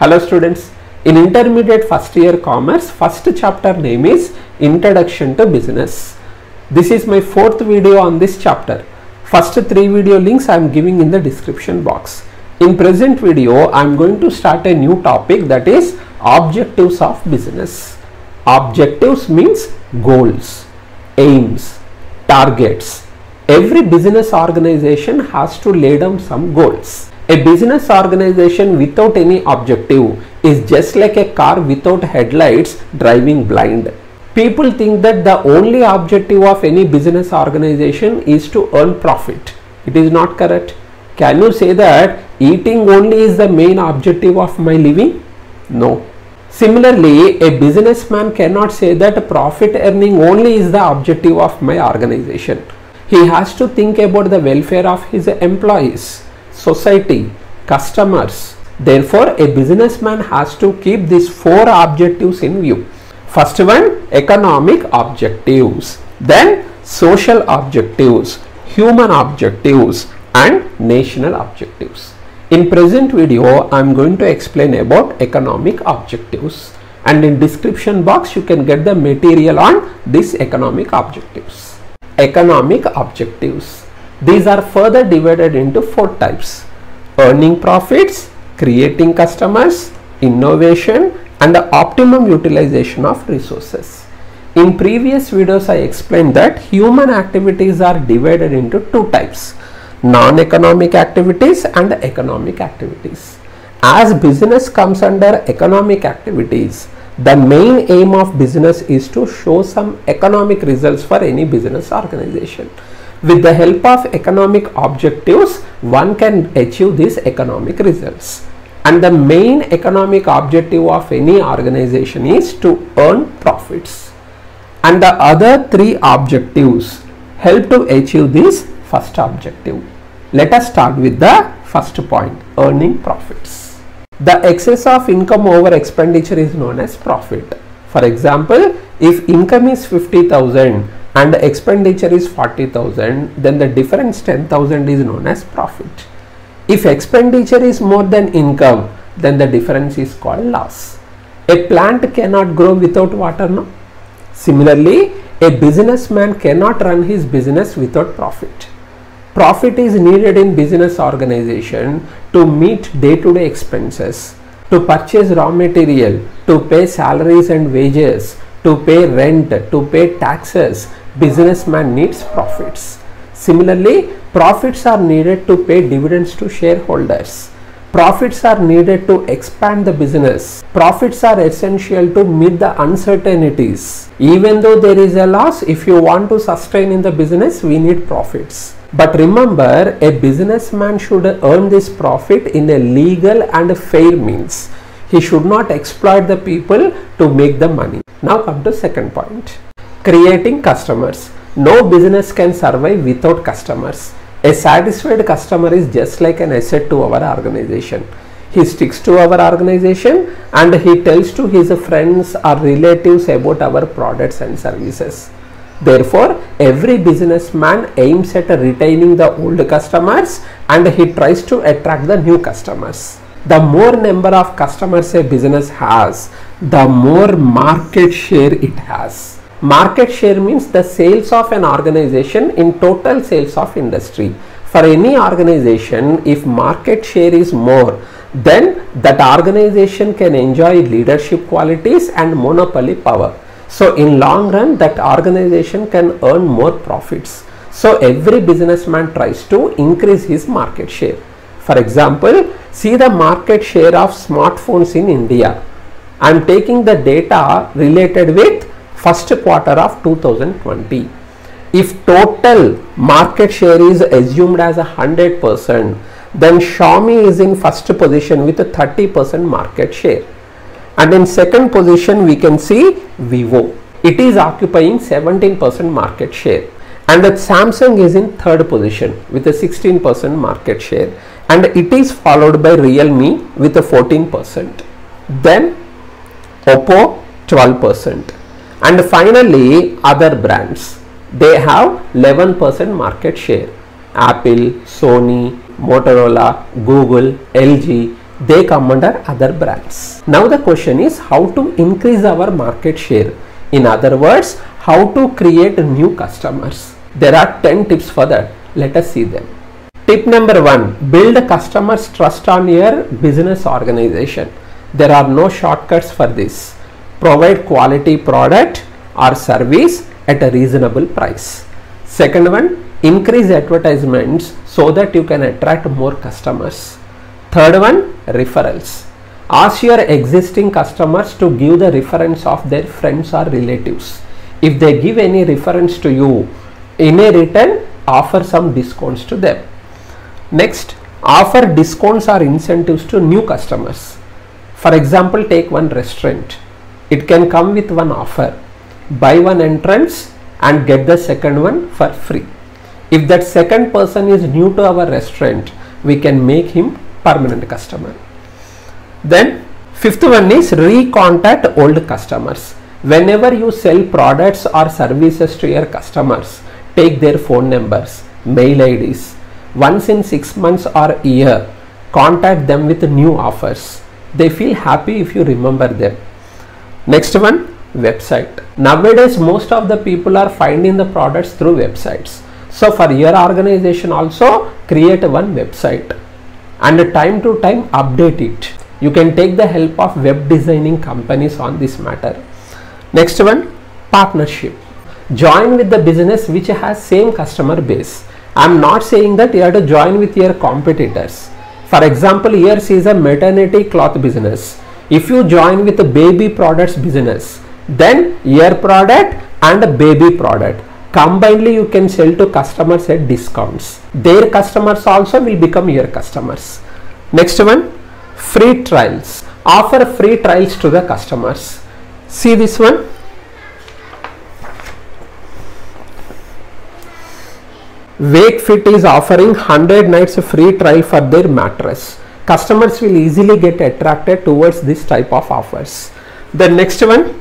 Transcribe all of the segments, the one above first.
Hello students, in intermediate first year commerce, first chapter name is Introduction to Business. This is my fourth video on this chapter. First three video links I am giving in the description box. In present video, I am going to start a new topic, that is objectives of business. Objectives means goals, aims, targets. Every business organization has to lay down some goals. A business organization without any objective is just like a car without headlights driving blind. People think that the only objective of any business organization is to earn profit. It is not correct. Can you say that eating only is the main objective of my living? No. Similarly, a businessman cannot say that profit earning only is the objective of my organization. He has to think about the welfare of his employees, society, customers. Therefore, a businessman has to keep these four objectives in view. First one, economic objectives, then social objectives, human objectives, and national objectives. In present video, I am going to explain about economic objectives, and in description box you can get the material on these economic objectives. Economic objectives. These are further divided into four types: earning profits, creating customers, innovation, and the optimum utilization of resources. In previous videos, I explained that human activities are divided into two types: non-economic activities and economic activities. As business comes under economic activities, the main aim of business is to show some economic results for any business organization. With the help of economic objectives, one can achieve these economic results. And the main economic objective of any organization is to earn profits. And the other three objectives help to achieve this first objective. Let us start with the first point, earning profits. The excess of income over expenditure is known as profit. For example, if income is 50,000 and expenditure is 40,000, then the difference 10,000 is known as profit. If expenditure is more than income, then the difference is called loss. A plant cannot grow without water, no? Similarly, a businessman cannot run his business without profit. Profit is needed in business organization to meet day-to-day expenses, to purchase raw material, to pay salaries and wages, to pay rent, to pay taxes. Businessman needs profits. Similarly, profits are needed to pay dividends to shareholders. Profits are needed to expand the business. Profits are essential to meet the uncertainties. Even though there is a loss, if you want to sustain in the business, we need profits. But remember, a businessman should earn this profit in a legal and fair means. He should not exploit the people to make the money. Now come to second point, creating customers. No business can survive without customers. A satisfied customer is just like an asset to our organization. He sticks to our organization and he tells to his friends or relatives about our products and services. Therefore, every businessman aims at retaining the old customers and he tries to attract the new customers. The more number of customers a business has, the more market share it has. Market share means the sales of an organization in total sales of industry. For any organization, if market share is more, then that organization can enjoy leadership qualities and monopoly power. So in long run, that organization can earn more profits. So every businessman tries to increase his market share. For example, see the market share of smartphones in India. I am taking the data related with first quarter of 2020. If total market share is assumed as 100%, then Xiaomi is in first position with a 30% market share. And in second position we can see Vivo. It is occupying 17% market share. And that Samsung is in third position with a 16% market share. And it is followed by Realme with a 14%. Then Oppo 12%. And finally other brands. They have 11% market share. Apple, Sony, Motorola, Google, LG. they come under other brands. Now the question is how to increase our market share. In other words, how to create new customers. There are 10 tips for that. Let us see them. Tip number 1, build customers' trust on your business organization. There are no shortcuts for this. Provide quality product or service at a reasonable price. Second one, increase advertisements so that you can attract more customers. Third one, referrals. Ask your existing customers to give the reference of their friends or relatives. If they give any reference to you, in a return, offer some discounts to them. Next, offer discounts or incentives to new customers. For example, take one restaurant. It can come with one offer. Buy one entrance and get the second one for free. If that second person is new to our restaurant, we can make him permanent customer. Then fifth one is recontact old customers. Whenever you sell products or services to your customers, take their phone numbers, mail IDs. Once in 6 months or a year, contact them with new offers. They feel happy if you remember them. Next one, website. Nowadays, most of the people are finding the products through websites. So for your organization also, create one website and time to time update it. You can take the help of web designing companies on this matter. Next one, partnership. Join with the business which has same customer base. I am not saying that you have to join with your competitors. For example, yours is a maternity cloth business. If you join with a baby products business, then your product and baby product combinedly you can sell to customers at discounts. Their customers also will become your customers. Next one, free trials. Offer free trials to the customers. See this one. Wakefit is offering 100 nights free trial for their mattress. Customers will easily get attracted towards this type of offers. The next one,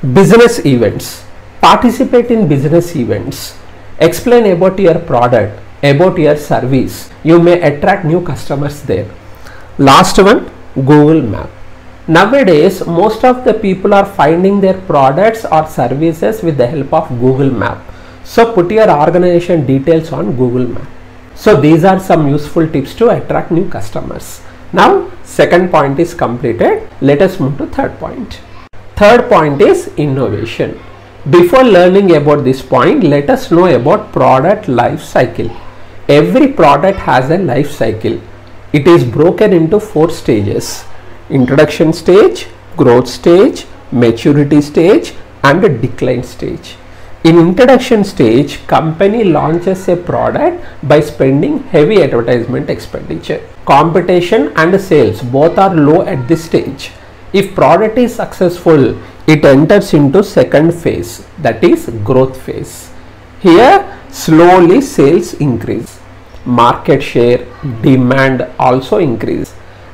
business events. Participate in business events. Explain about your product, about your service. You may attract new customers there. Last one, Google Map. Nowadays, most of the people are finding their products or services with the help of Google Map. So put your organization details on Google Map. So these are some useful tips to attract new customers. Now, second point is completed. Let us move to third point. Third point is innovation. Before learning about this point, let us know about product life cycle. Every product has a life cycle. It is broken into 4 stages. Introduction stage, growth stage, maturity stage and a decline stage. In introduction stage, company launches a product by spending heavy advertisement expenditure. Competition and sales both are low at this stage. If product is successful, it enters into second phase, that is growth phase. Here slowly sales increase. Market share, demand also increase.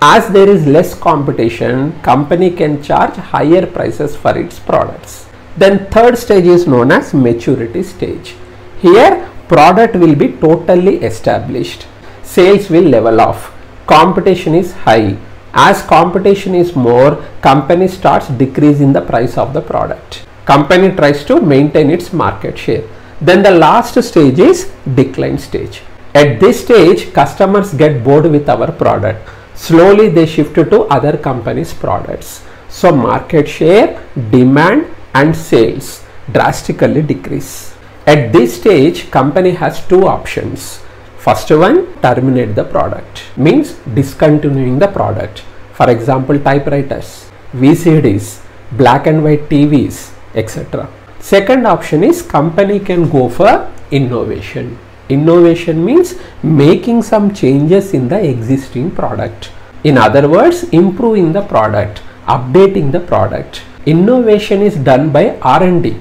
As there is less competition, company can charge higher prices for its products. Then third stage is known as maturity stage. Here product will be totally established. Sales will level off. Competition is high. As competition is more, company starts decreasing the price of the product. Company tries to maintain its market share. Then the last stage is decline stage. At this stage, customers get bored with our product. Slowly they shift to other companies' products. So market share, demand and sales drastically decrease. At this stage, company has 2 options. First one, terminate the product, means discontinuing the product. For example, typewriters, VCDs, black and white TVs, etc. Second option is company can go for innovation. Innovation means making some changes in the existing product. In other words, improving the product, updating the product. Innovation is done by R&D,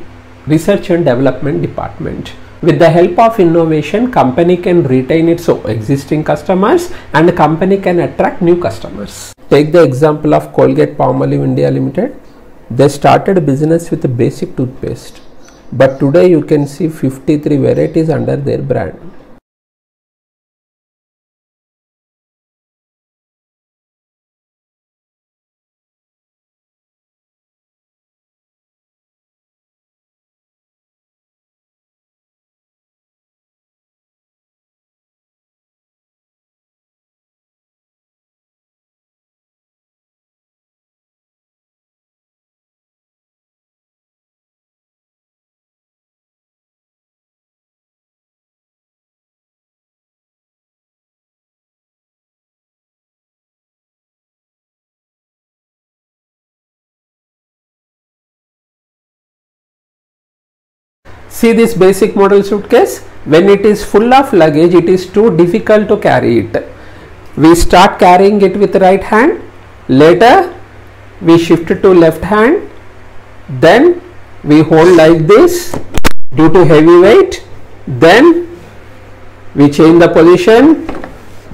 Research and Development Department. With the help of innovation, company can retain its existing customers and the company can attract new customers. Take the example of Colgate-Palmolive India Limited. They started business with a basic toothpaste, but today you can see 53 varieties under their brand. See this basic model suitcase. When it is full of luggage, it is too difficult to carry it. We start carrying it with right hand. Later, we shift to left hand. Then we hold like this due to heavy weight. Then we change the position.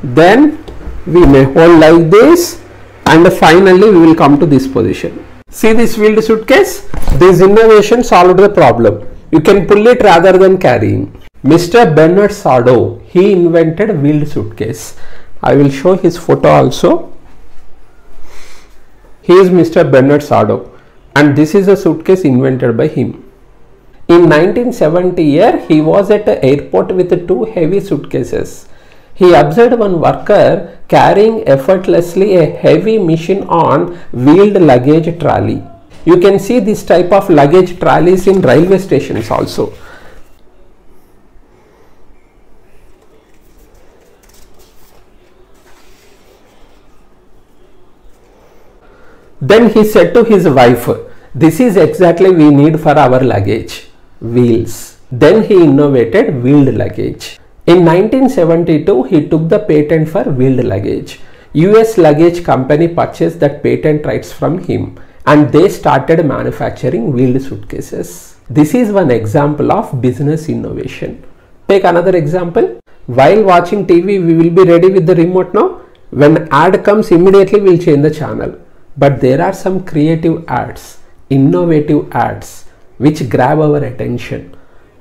Then we may hold like this, and finally we will come to this position. See this wheeled suitcase? This innovation solved the problem. You can pull it rather than carrying. Mr. Bernard Sadow, he invented wheeled suitcase. I will show his photo also. He is Mr. Bernard Sadow, and this is a suitcase invented by him. In 1970, he was at the airport with two heavy suitcases. He observed one worker carrying effortlessly a heavy machine on wheeled luggage trolley. You can see this type of luggage trolleys in railway stations also. Then he said to his wife, "This is exactly we need for our luggage, wheels." Then he innovated wheeled luggage. In 1972, he took the patent for wheeled luggage. US luggage company purchased that patent rights from him, and they started manufacturing wheeled suitcases. This is one example of business innovation. Take another example. While watching TV, we will be ready with the remote now. When ad comes, immediately we will change the channel. But there are some creative ads, innovative ads, which grab our attention.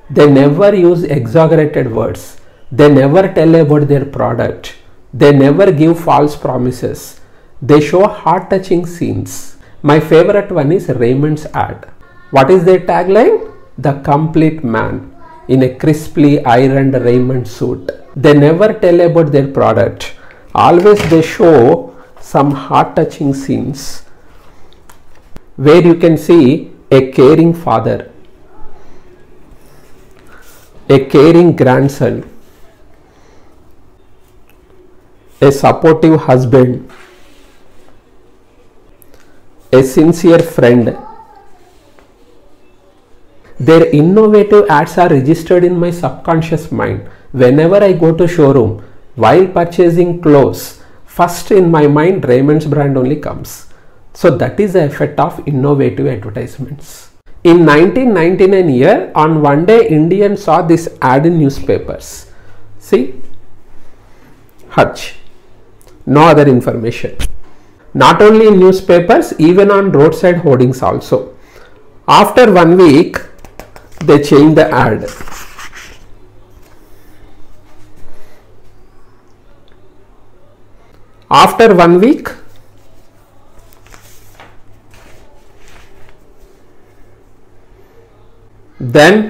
They never use exaggerated words. They never tell about their product. They never give false promises. They show heart-touching scenes. My favorite one is Raymond's ad. What is their tagline? The complete man in a crisply ironed Raymond suit. They never tell about their product. Always they show some heart-touching scenes where you can see a caring father, a caring grandson, a supportive husband, a sincere friend. Their innovative ads are registered in my subconscious mind. Whenever I go to showroom, while purchasing clothes, first in my mind Raymond's brand only comes. So that is the effect of innovative advertisements. In 1999 year, on one day, Indians saw this ad in newspapers. See, Hutch. No other information. Not only in newspapers, even on roadside hoardings also. After 1 week, they changed the ad. After 1 week, then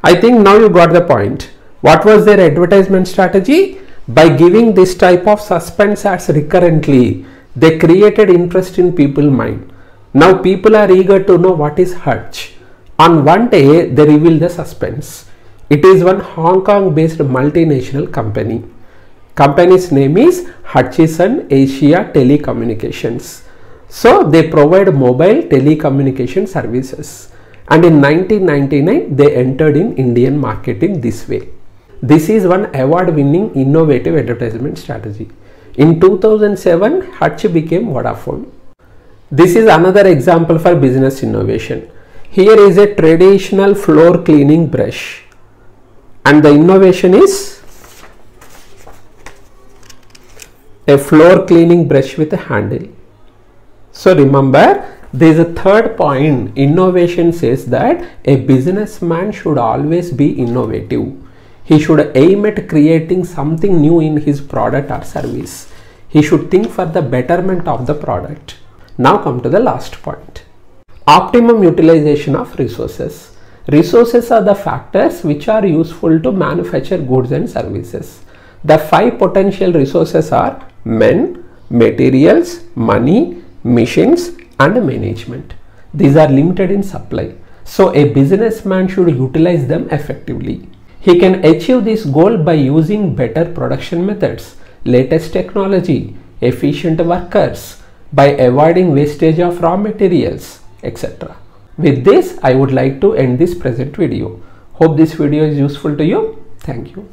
I think now you got the point. What was their advertisement strategy? By giving this type of suspense ads recurrently, they created interest in people's mind. Now people are eager to know what is Hutch. On one day, they reveal the suspense. It is one Hong Kong based multinational company. Company's name is Hutchison Asia Telecommunications. So they provide mobile telecommunication services. And in 1999, they entered in Indian market in this way. This is one award-winning innovative advertisement strategy. In 2007, Hutch became Vodafone. This is another example for business innovation. Here is a traditional floor cleaning brush, and the innovation is a floor cleaning brush with a handle. So remember, there is a third point. Innovation says that a businessman should always be innovative. He should aim at creating something new in his product or service. He should think for the betterment of the product. Now come to the last point. Optimum utilization of resources. Resources are the factors which are useful to manufacture goods and services. The 5 potential resources are men, materials, money, machines, and management. These are limited in supply, so a businessman should utilize them effectively. He can achieve this goal by using better production methods, latest technology, efficient workers, by avoiding wastage of raw materials, etc. With this, I would like to end this present video. Hope this video is useful to you. Thank you.